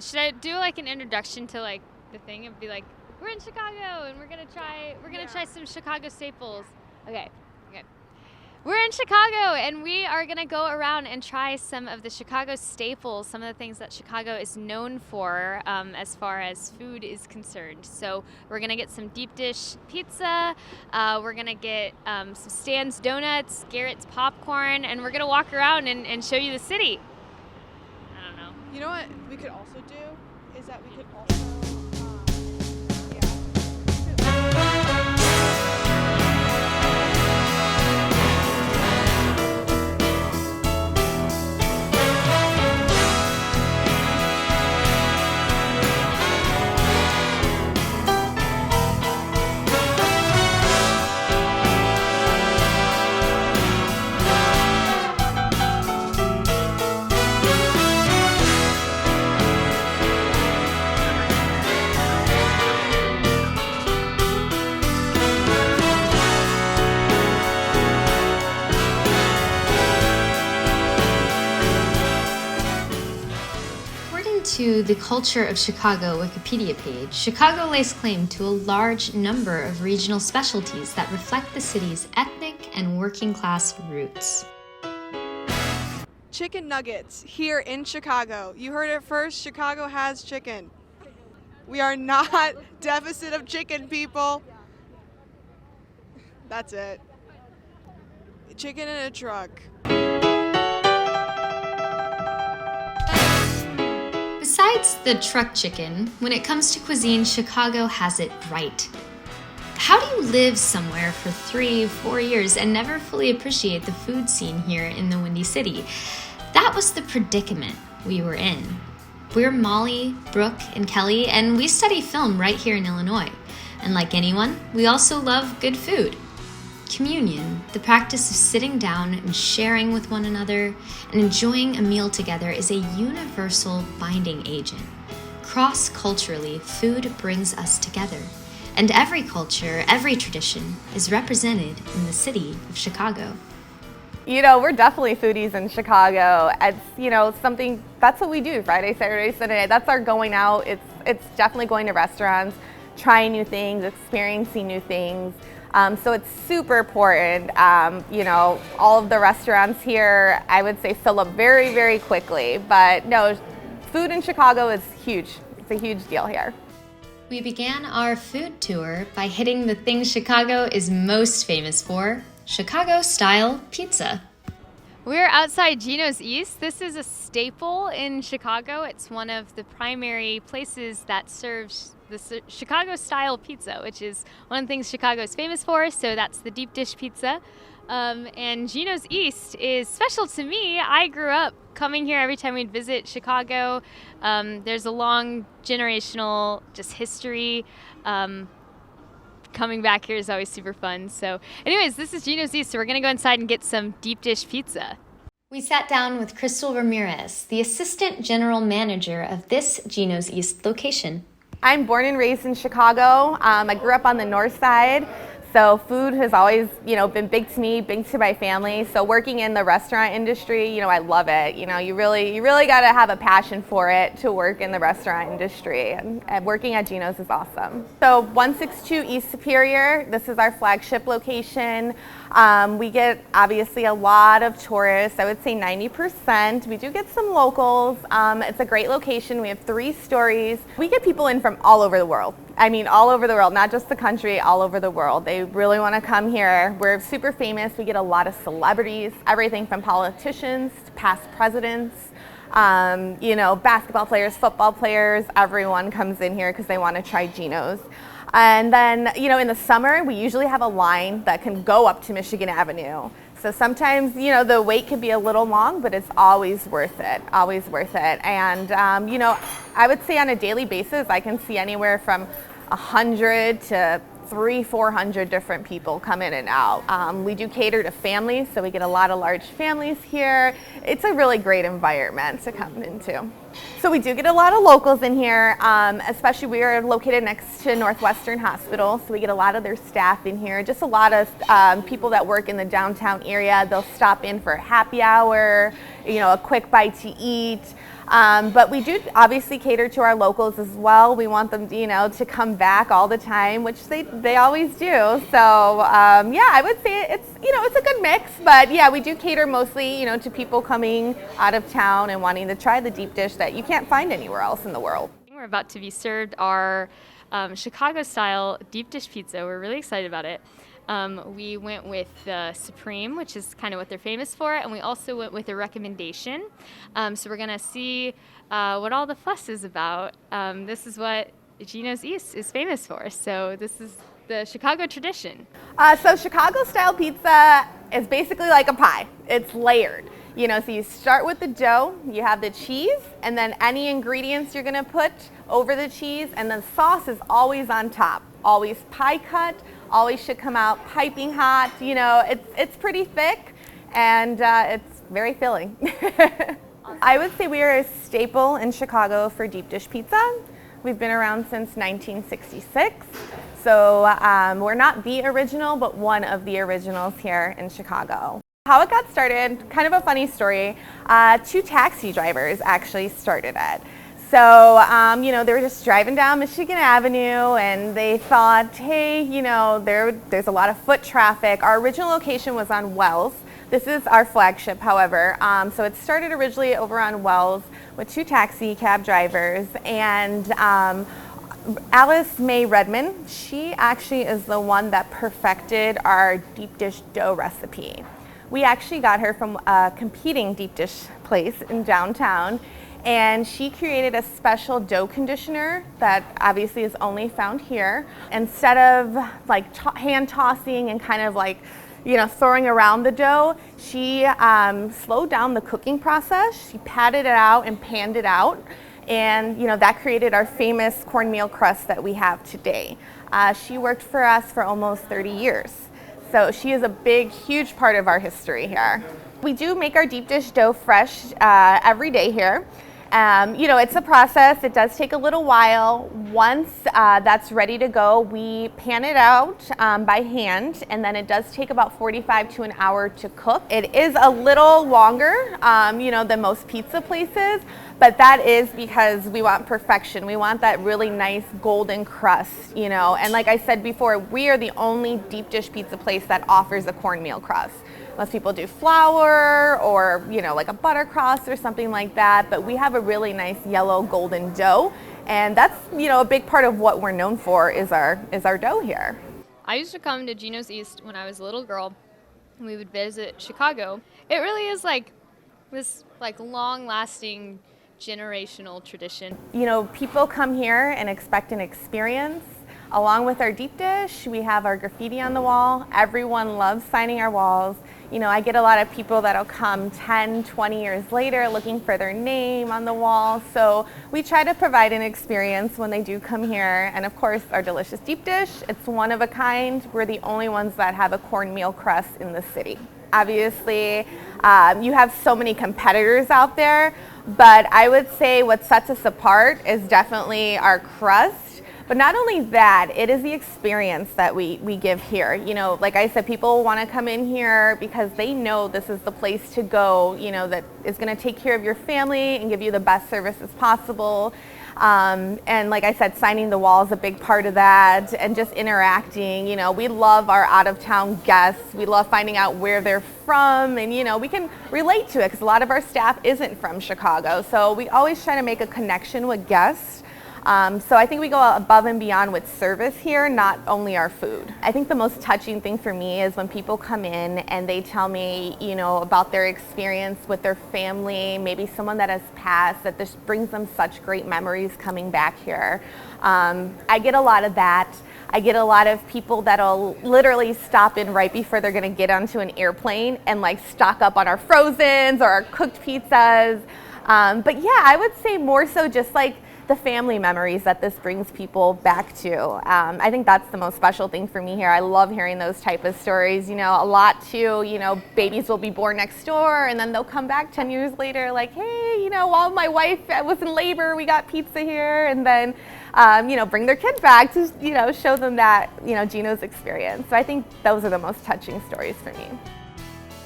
should I do like an introduction to like the thing and be like, we're in Chicago and we're gonna try some Chicago staples. Okay. Okay. We're in Chicago and we are gonna go around and try some of the Chicago staples, some of the things that Chicago is known for as far as food is concerned. So we're gonna get some deep dish pizza, we're gonna get some Stan's Donuts, Garrett's popcorn, and we're gonna walk around and show you the city. I don't know. You know what we could also do is that we could also, According to the Culture of Chicago Wikipedia page, Chicago lays claim to a large number of regional specialties that reflect the city's ethnic and working class roots. chicken nuggets here in Chicago. You heard it first, Chicago has chicken. We are not deficit of chicken, people. That's it. Chicken in a truck. Besides the truck chicken, when it comes to cuisine, Chicago has it right. How do you live somewhere for 3-4 years and never fully appreciate the food scene here in the Windy City? That was the predicament we were in. We're Molly, Brooke, and Kelly, and we study film right here in Illinois. And like anyone, we also love good food. Communion, the practice of sitting down and sharing with one another and enjoying a meal together, is a universal binding agent. Cross-culturally, food brings us together. And every culture, every tradition is represented in the city of Chicago. You know, we're definitely foodies in Chicago. It's, you know, something, that's what we do Friday, Saturday, Sunday. That's our going out. It's definitely going to restaurants, trying new things, experiencing new things. So it's super important. You know, all of the restaurants here, I would say, fill up very, very quickly. But no, food in Chicago is huge. It's a huge deal here. We began our food tour by hitting the thing Chicago is most famous for: Chicago-style pizza. We're outside Gino's East. This is a staple in Chicago. It's one of the primary places that serves the Chicago-style pizza, which is one of the things Chicago is famous for. So that's the deep dish pizza. And Gino's East is special to me. I grew up coming here every time we'd visit Chicago. There's a long generational just history. Coming back here is always super fun. So anyways, this is Gino's East, so we're gonna go inside and get some deep dish pizza. We sat down with Crystal Ramirez, the assistant general manager of this Gino's East location. I'm born and raised in Chicago. I grew up on the north side. So food has always, you know, been big to me, big to my family. So working in the restaurant industry, you know, I love it. You know, you really got to have a passion for it to work in the restaurant industry. And working at Gino's is awesome. So 162 East Superior, this is our flagship location. We get obviously a lot of tourists. I would say 90%. We do get some locals. It's a great location. We have 3 stories. We get people in from all over the world. I mean, all over the world, not just the country, all over the world. They really want to come here. We're super famous. We get a lot of celebrities, everything from politicians to past presidents, you know, basketball players, football players. Everyone comes in here because they want to try Gino's. And then, you know, in the summer, we usually have a line that can go up to Michigan Avenue. So sometimes, you know, the wait can be a little long, but it's always worth it, always worth it. And, you know, I would say on a daily basis, I can see anywhere from 100 to 300-400 different people come in and out. We do cater to families, so we get a lot of large families here. It's a really great environment to come into. So we do get a lot of locals in here, especially we are located next to Northwestern Hospital, so we get a lot of their staff in here. Just a lot of people that work in the downtown area. They'll stop in for happy hour, you know, a quick bite to eat. But we do obviously cater to our locals as well. We want them, to come back all the time, which they always do. So yeah, I would say it's a good mix. But yeah, we do cater mostly, to people coming out of town and wanting to try the deep dish that you can't find anywhere else in the world. We're about to be served our Chicago-style deep dish pizza. We're really excited about it. We went with the Supreme, which is kind of what they're famous for, and we also went with a recommendation. So we're gonna see what all the fuss is about. This is what Gino's East is famous for. So this is the Chicago tradition. So Chicago-style pizza is basically like a pie. It's layered. So you start with the dough, you have the cheese, and then any ingredients you're gonna put over the cheese, and then sauce is always on top. Always pie cut, always should come out piping hot. It's pretty thick, and it's very filling. I would say we are a staple in Chicago for deep dish pizza. We've been around since 1966. So we're not the original, but one of the originals here in Chicago. How it got started, kind of a funny story. 2 taxi drivers actually started it. So, they were just driving down Michigan Avenue and they thought, hey, there's a lot of foot traffic. Our original location was on Wells. This is our flagship, however. So it started originally over on Wells with 2 taxi cab drivers, and Alice May Redmond, she actually is the one that perfected our deep dish dough recipe. We actually got her from a competing deep dish place in downtown, and she created a special dough conditioner that obviously is only found here. Instead of hand tossing and kind of throwing around the dough, she slowed down the cooking process. She patted it out and panned it out, and that created our famous cornmeal crust that we have today. She worked for us for almost 30 years. So she is a big, huge part of our history here. We do make our deep dish dough fresh every day here. It's a process. It does take a little while. Once that's ready to go, we pan it out by hand, and then it does take about 45 to an hour to cook. It is a little longer, than most pizza places, but that is because we want perfection. We want that really nice golden crust, and like I said before, we are the only deep dish pizza place that offers a cornmeal crust. Most people do flour or, like a butter crust or something like that, but we have a really nice yellow golden dough, and that's, a big part of what we're known for is our dough here. I used to come to Gino's East when I was a little girl, and we would visit Chicago. It really is this long-lasting generational tradition. People come here and expect an experience. Along with our deep dish, we have our graffiti on the wall. Everyone loves signing our walls. I get a lot of people that'll come 10, 20 years later looking for their name on the wall. So we try to provide an experience when they do come here. And of course, our delicious deep dish, it's one of a kind. We're the only ones that have a cornmeal crust in the city. Obviously, you have so many competitors out there, but I would say what sets us apart is definitely our crust. But not only that, it is the experience that we give here. Like I said, people want to come in here because they know this is the place to go, that is going to take care of your family and give you the best services possible. And like I said, signing the wall is a big part of that, and just interacting. We love our out-of-town guests. We love finding out where they're from, and we can relate to it because a lot of our staff isn't from Chicago. So we always try to make a connection with guests. So I think we go above and beyond with service here, not only our food. I think the most touching thing for me is when people come in and they tell me, about their experience with their family, maybe someone that has passed, that this brings them such great memories coming back here. I get a lot of that. I get a lot of people that'll literally stop in right before they're gonna get onto an airplane and stock up on our frozens or our cooked pizzas. But yeah, I would say more so just the family memories that this brings people back to. I think that's the most special thing for me here. I love hearing those type of stories. A lot too, babies will be born next door and then they'll come back 10 years later hey, while my wife was in labor, we got pizza here, and then, bring their kid back to, show them that, Gino's experience. So I think those are the most touching stories for me.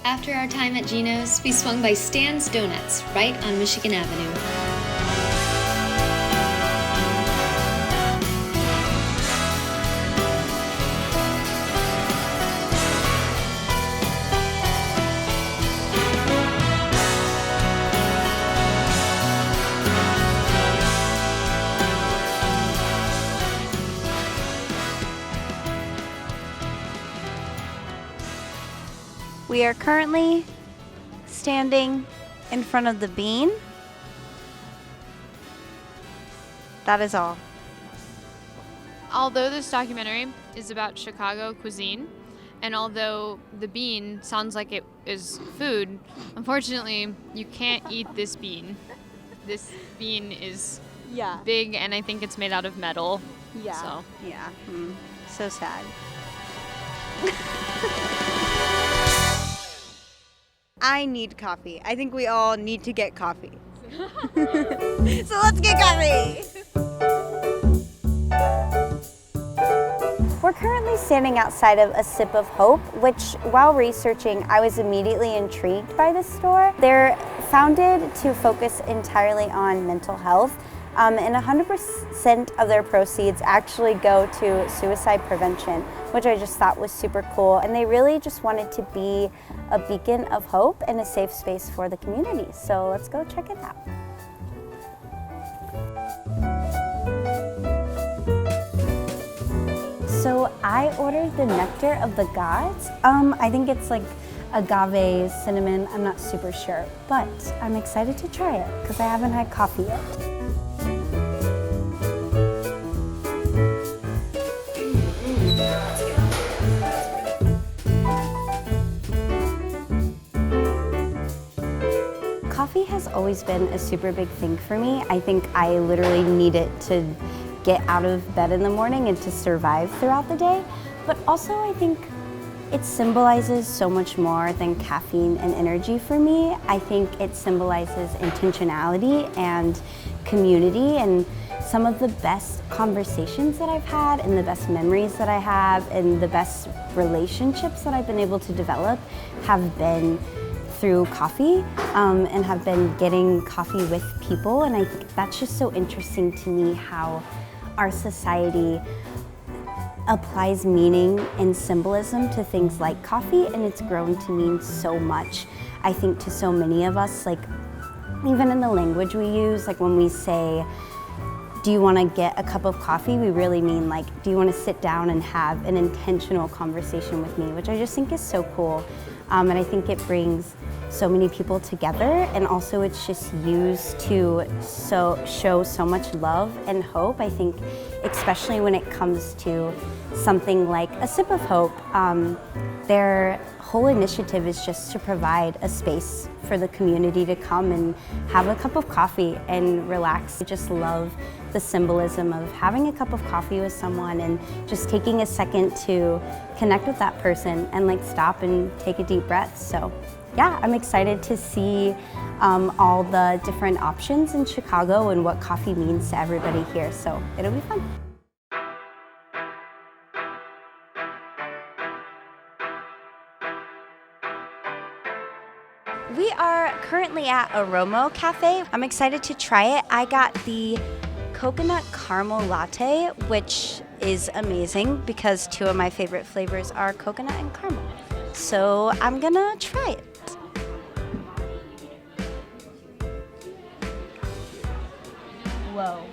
After our time at Gino's, we swung by Stan's Donuts right on Michigan Avenue. We are currently standing in front of the bean. That is all. Although this documentary is about Chicago cuisine, and although the bean sounds like it is food, unfortunately, you can't eat this bean. This bean is big, and I think it's made out of metal. So. Yeah. So sad. I need coffee. I think we all need to get coffee. So let's get coffee! We're currently standing outside of A Sip of Hope, which while researching, I was immediately intrigued by this store. They're founded to focus entirely on mental health, and 100% of their proceeds actually go to suicide prevention, which I just thought was super cool. And they really just wanted to be a beacon of hope and a safe space for the community. So let's go check it out. So I ordered the Nectar of the Gods. I think it's like agave, cinnamon, I'm not super sure, but I'm excited to try it because I haven't had coffee yet. Coffee has always been a super big thing for me. I think I literally need it to get out of bed in the morning and to survive throughout the day. But also I think it symbolizes so much more than caffeine and energy for me. I think it symbolizes intentionality and community, and some of the best conversations that I've had and the best memories that I have and the best relationships that I've been able to develop have been through coffee and have been getting coffee with people. And I think that's just so interesting to me, how our society applies meaning and symbolism to things like coffee, and it's grown to mean so much, I think, to so many of us. Like, even in the language we use, like when we say, do you want to get a cup of coffee, we really mean like, do you want to sit down and have an intentional conversation with me, which I just think is so cool. And I think it brings so many people together, and also it's just used to show so much love and hope. I think especially when it comes to something like A Sip of Hope, their whole initiative is just to provide a space for the community to come and have a cup of coffee and relax. I just love the symbolism of having a cup of coffee with someone and just taking a second to connect with that person and like stop and take a deep breath. So yeah, I'm excited to see all the different options in Chicago and what coffee means to everybody here. So it'll be fun. We are currently at Aromo Cafe. I'm excited to try it. I got the coconut caramel latte, which is amazing because two of my favorite flavors are coconut and caramel. So I'm gonna try it. Whoa,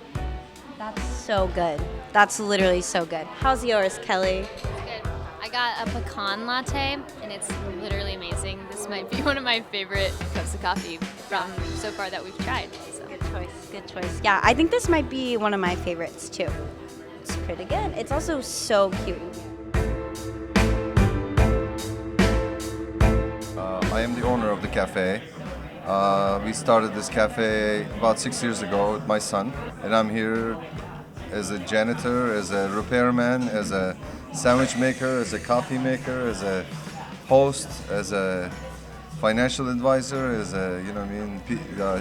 that's so good. That's literally so good. How's yours, Kelly? Good. I got a pecan latte, and it's literally amazing. This might be one of my favorite cups of coffee from so far that we've tried. So. Good choice, good choice. Yeah, I think this might be one of my favorites too. It's pretty good. It's also so cute. I am the owner of the cafe. We started this cafe about 6 years ago with my son, and I'm here as a janitor, as a repairman, as a sandwich maker, as a coffee maker, as a host, as a financial advisor, as a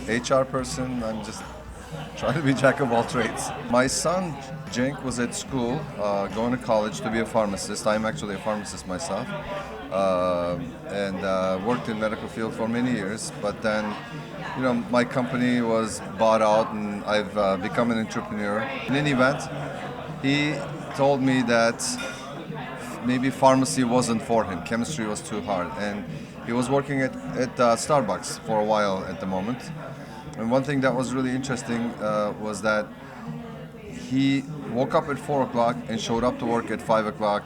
HR person. I'm just trying to be jack of all trades. My son Cenk was at school, going to college to be a pharmacist. I'm actually a pharmacist myself, and worked in medical field for many years. But then, my company was bought out, and I've become an entrepreneur. In any event, he told me that maybe pharmacy wasn't for him. Chemistry was too hard, and he was working at Starbucks for a while at the moment. And one thing that was really interesting was that he woke up at 4 o'clock and showed up to work at 5 o'clock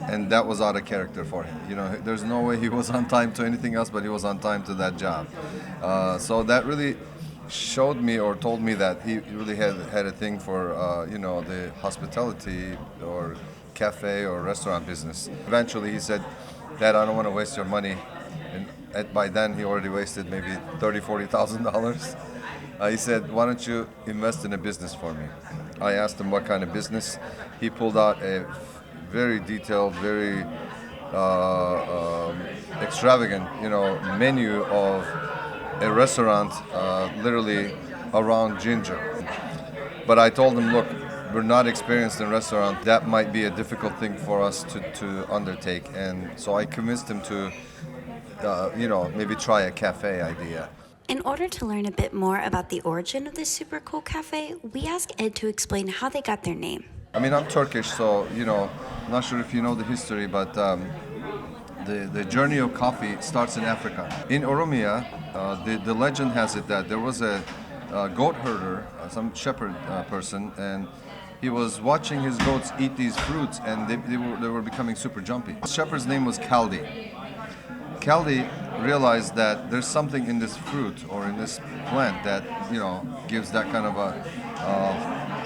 and that was out of character for him. You know, there's no way he was on time to anything else, but he was on time to that job. So that really showed me or told me that he really had a thing for you know, the hospitality or cafe or restaurant business. Eventually he said, "Dad, I don't want to waste your money." And by then he already wasted maybe $30,000-$40,000. He said, "Why don't you invest in a business for me?" I asked him what kind of business. He pulled out a very detailed, very extravagant, you know, menu of a restaurant, literally around ginger. But I told him, "Look, we're not experienced in restaurant. That might be a difficult thing for us to undertake." And so I convinced him to, you know, maybe try a cafe idea. In order to learn a bit more about the origin of this super cool cafe, we asked Ed to explain how they got their name. I mean, I'm Turkish, so, you know, I'm not sure if you know the history, but the journey of coffee starts in Africa. In Oromia, the legend has it that there was a goat herder, some shepherd person, and he was watching his goats eat these fruits, and they were becoming super jumpy. The shepherd's name was Kaldi. Kaldi realized that there's something in this fruit or in this plant that, you know, gives that kind of a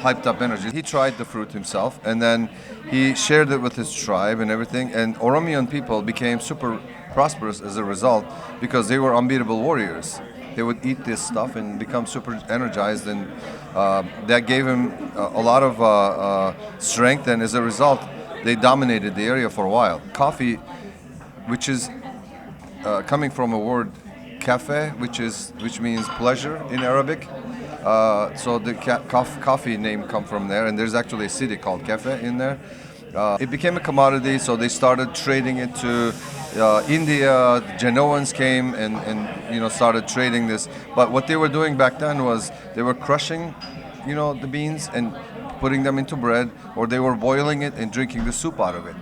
hyped up energy. He tried the fruit himself, and then he shared it with his tribe and everything, and Oromian people became super prosperous as a result because they were unbeatable warriors. They would eat this stuff and become super energized, and that gave him a lot of strength, and as a result they dominated the area for a while. Coffee, which is coming from a word cafe, which means pleasure in Arabic. So the coffee name come from there, and there's actually a city called Cafe in there. It became a commodity, so they started trading it to India. The Genoans came and you know, started trading this. But what they were doing back then was they were crushing, you know, the beans and putting them into bread, or they were boiling it and drinking the soup out of it.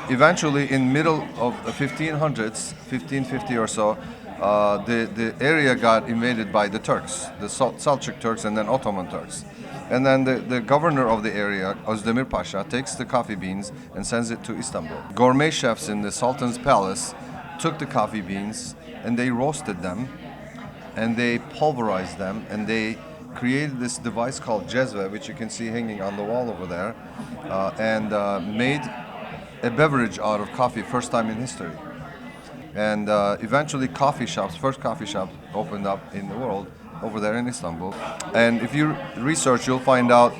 Eventually, in middle of the 1500s, 1550 or so, the area got invaded by the Turks, the Seljuk Turks and then Ottoman Turks. And then the governor of the area, Özdemir Pasha, takes the coffee beans and sends it to Istanbul. Gourmet chefs in the Sultan's palace took the coffee beans and they roasted them and they pulverized them and they created this device called jezve, which you can see hanging on the wall over there, and made a beverage out of coffee, first time in history. And eventually first coffee shops opened up in the world over there in Istanbul. And if you research, you'll find out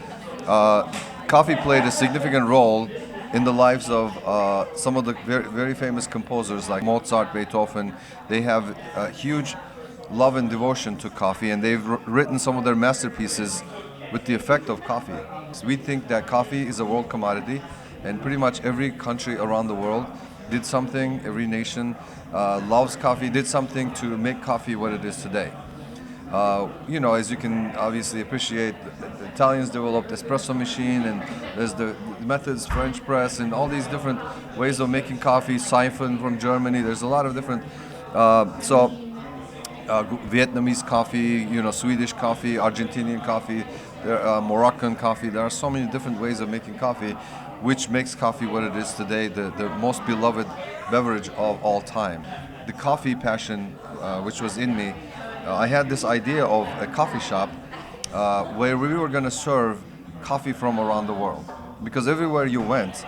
coffee played a significant role in the lives of some of the very, very famous composers like Mozart, Beethoven. They have a huge love and devotion to coffee, and they've written some of their masterpieces with the effect of coffee. So we think that coffee is a world commodity, and pretty much every country around the world did something, every nation loves coffee, did something to make coffee what it is today. You know, as you can obviously appreciate, the Italians developed espresso machine, and there's the methods, French press, and all these different ways of making coffee, siphon from Germany. There's a lot of different, Vietnamese coffee, you know, Swedish coffee, Argentinian coffee, Moroccan coffee. There are so many different ways of making coffee, which makes coffee what it is today, the most beloved beverage of all time. The coffee passion, which was in me, I had this idea of a coffee shop where we were going to serve coffee from around the world. Because everywhere you went,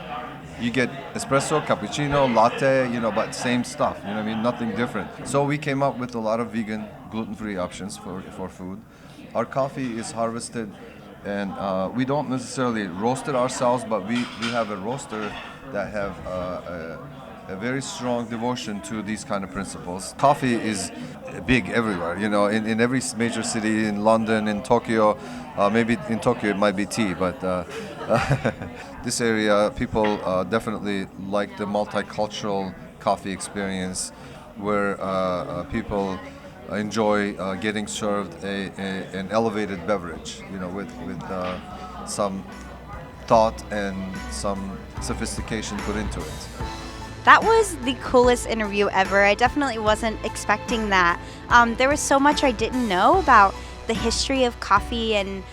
you get espresso, cappuccino, latte, you know, but same stuff, you know what I mean? Nothing different. So we came up with a lot of vegan, gluten-free options for food. Our coffee is harvested, and we don't necessarily roast it ourselves, but we have a roaster that have a very strong devotion to these kind of principles. Coffee is big everywhere, you know, in every major city, in London, in Tokyo. Maybe in Tokyo it might be tea, but this area, people definitely like the multicultural coffee experience where people enjoy getting served an elevated beverage, you know, with some thought and some sophistication put into it. That was the coolest interview ever. I definitely wasn't expecting that. There was so much I didn't know about the history of coffee and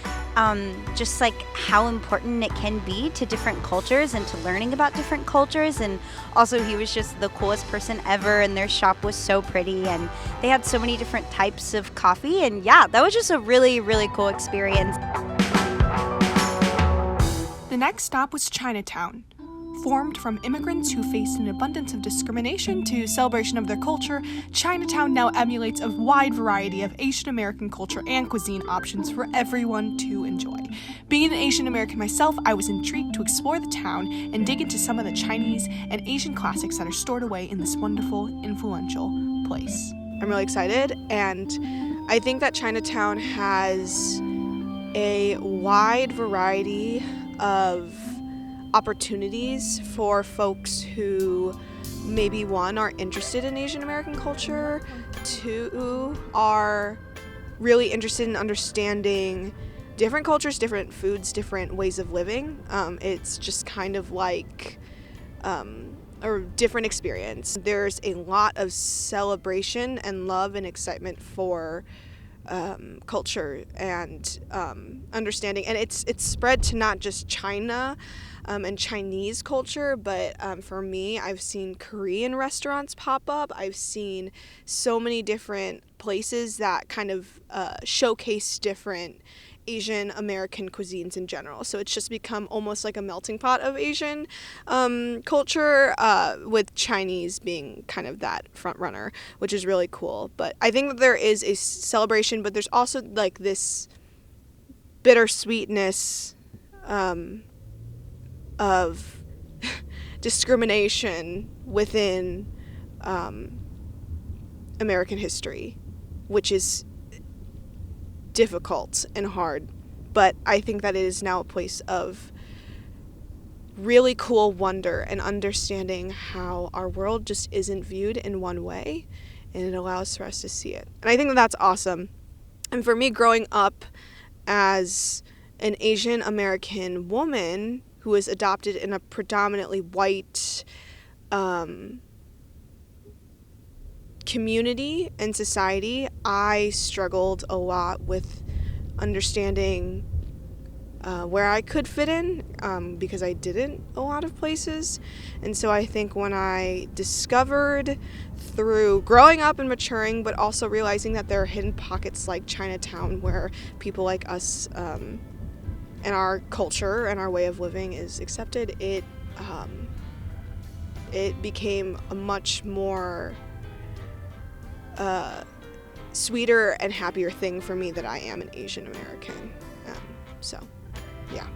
just like how important it can be to different cultures and to learning about different cultures. And also he was just the coolest person ever, and their shop was so pretty, and they had so many different types of coffee. And yeah, that was just a really, really cool experience. The next stop was Chinatown. Formed from immigrants who faced an abundance of discrimination to celebration of their culture, Chinatown now emulates a wide variety of Asian American culture and cuisine options for everyone to enjoy. Being an Asian American myself, I was intrigued to explore the town and dig into some of the Chinese and Asian classics that are stored away in this wonderful, influential place. I'm really excited, and I think that Chinatown has a wide variety of opportunities for folks who maybe, one, are interested in Asian American culture, two, are really interested in understanding different cultures, different foods, different ways of living. It's just kind of like a different experience. There's a lot of celebration and love and excitement for culture and understanding, and it's spread to not just China and Chinese culture, but for me, I've seen Korean restaurants pop up. I've seen so many different places that kind of showcase different Asian American cuisines in general. So it's just become almost like a melting pot of Asian culture, with Chinese being kind of that front runner, which is really cool. But I think that there is a celebration, but there's also like this bittersweetness of discrimination within American history, which is difficult and hard, but I think that it is now a place of really cool wonder and understanding how our world just isn't viewed in one way, and it allows for us to see it. And I think that that's awesome. And for me, growing up as an Asian American woman who was adopted in a predominantly white community and society, I struggled a lot with understanding where I could fit in, because I didn't a lot of places. And so I think when I discovered through growing up and maturing, but also realizing that there are hidden pockets like Chinatown where people like us and our culture and our way of living is accepted, it became a much more sweeter and happier thing for me that I am an Asian American. So, yeah.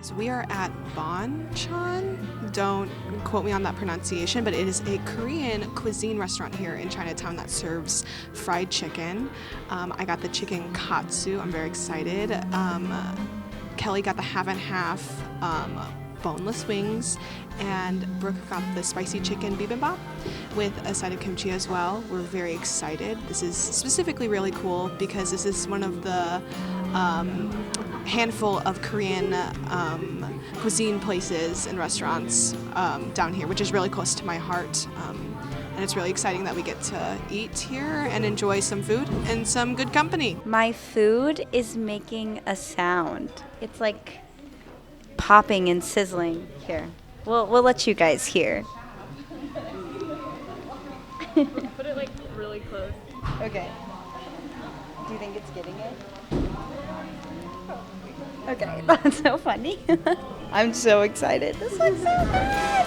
So we are at Bonchon. Don't quote me on that pronunciation, but it is a Korean cuisine restaurant here in Chinatown that serves fried chicken. I got the chicken katsu. I'm very excited. Kelly got the half and half boneless wings, and Brooke got the spicy chicken bibimbap with a side of kimchi as well. We're very excited. This is specifically really cool because this is one of the handful of Korean cuisine places and restaurants down here, which is really close to my heart. And it's really exciting that we get to eat here and enjoy some food and some good company. My food is making a sound. It's like popping and sizzling. Here, we'll let you guys hear. Put it like really close. Okay. Do you think it's getting it? Okay, that's so funny. I'm so excited. This looks so good.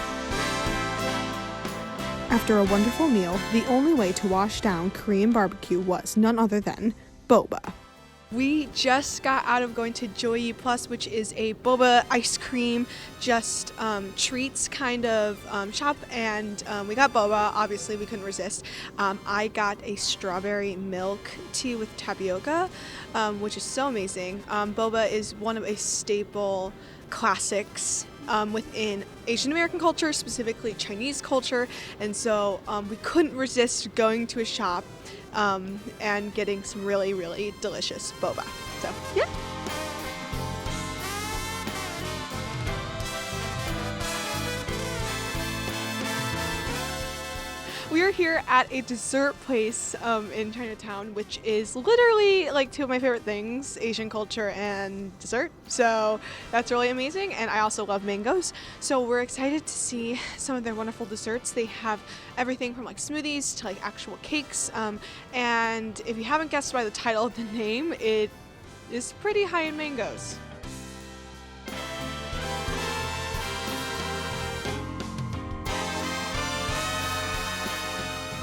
After a wonderful meal, the only way to wash down Korean barbecue was none other than boba. We just got out of going to Joy Plus, which is a boba ice cream, just treats kind of shop, and we got boba. Obviously, we couldn't resist. I got a strawberry milk tea with tapioca, which is so amazing. Boba is one of a staple classics within Asian American culture, specifically Chinese culture, and so we couldn't resist going to a shop and getting some really, really delicious boba. So, yeah. We we're here at a dessert place in Chinatown, which is literally like two of my favorite things, Asian culture and dessert. So that's really amazing. And I also love mangoes. So we're excited to see some of their wonderful desserts. They have everything from like smoothies to like actual cakes. And if you haven't guessed by the title of the name, it is pretty high in mangoes.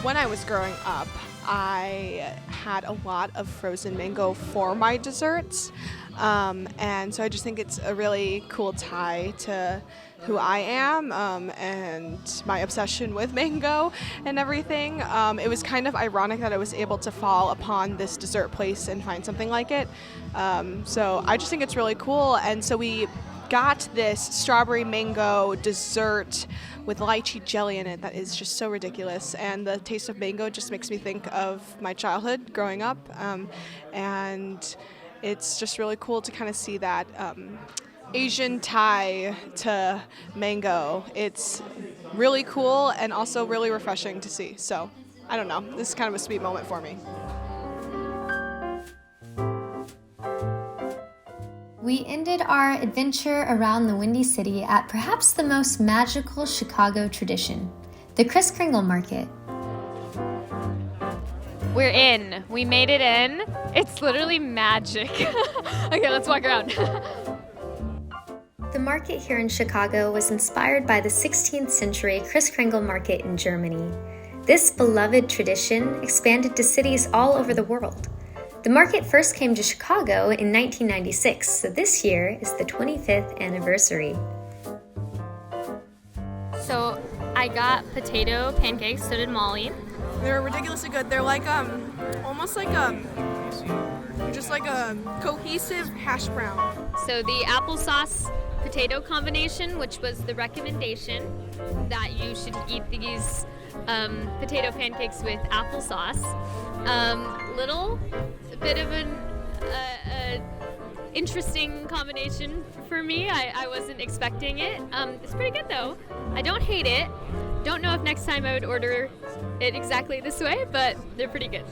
When I was growing up, I had a lot of frozen mango for my desserts. And so I just think it's a really cool tie to who I am and my obsession with mango and everything. It was kind of ironic that I was able to fall upon this dessert place and find something like it. So I just think it's really cool. And so we got this strawberry mango dessert with lychee jelly in it that is just so ridiculous, and the taste of mango just makes me think of my childhood growing up, and it's just really cool to kind of see that Asian tie to mango. It's really cool and also really refreshing to see. So I don't know, this is kind of a sweet moment for me. We ended our adventure around the Windy City at perhaps the most magical Chicago tradition, the Kris Kringle Market. We're in. We made it in. It's literally magic. Okay, let's walk around. The market here in Chicago was inspired by the 16th century Kris Kringle Market in Germany. This beloved tradition expanded to cities all over the world. The market first came to Chicago in 1996, so this year is the 25th anniversary. So I got potato pancakes, so did Molly. They're ridiculously good. They're like almost like just like a cohesive hash brown. So the applesauce potato combination, which was the recommendation that you should eat these potato pancakes with applesauce. Little bit of an interesting combination for me. I wasn't expecting it. It's pretty good though. I don't hate it. Don't know if next time I would order it exactly this way, but they're pretty good.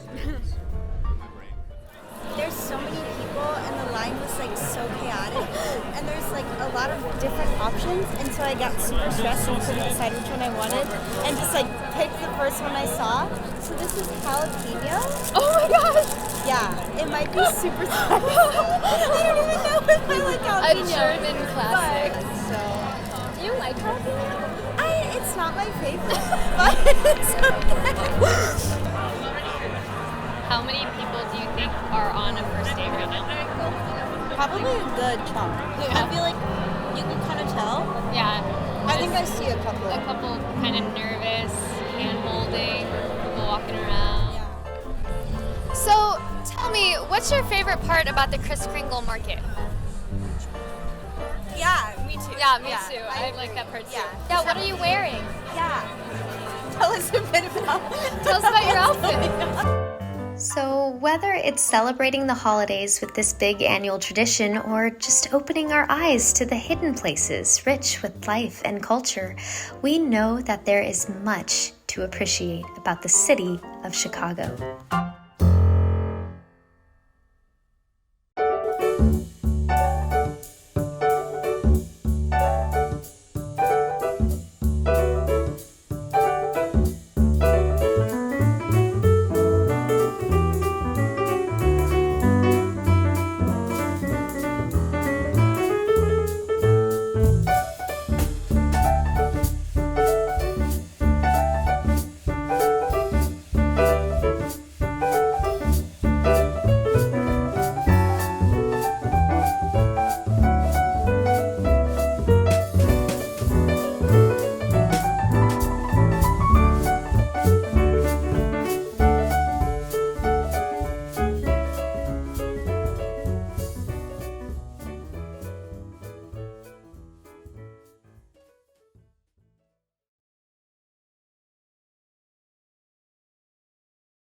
There's so many people and the line was like so chaotic, and there's like a lot of different options, and so I got super stressed and couldn't decide which one I wanted, and just like picked the first one I saw. So this is jalapeno. Oh my gosh! Yeah, it might be super spicy. I don't even know if I like jalapeno. A German classic. So You like jalapeno? it's not my favorite, but it's okay. How many people do you think are on a first date right now? Probably a good chunk. Yeah. I feel like you can kind of tell. Yeah. I think I see a couple. A couple kind of nervous, hand holding, people walking around. Yeah. So tell me, what's your favorite part about the Kris Kringle Market? Yeah, me too. Yeah, me too. I like that part too. Yeah, what are you wearing? Yeah. Tell us a bit about Tell us about your outfit. So, whether it's celebrating the holidays with this big annual tradition or just opening our eyes to the hidden places rich with life and culture, we know that there is much to appreciate about the city of Chicago.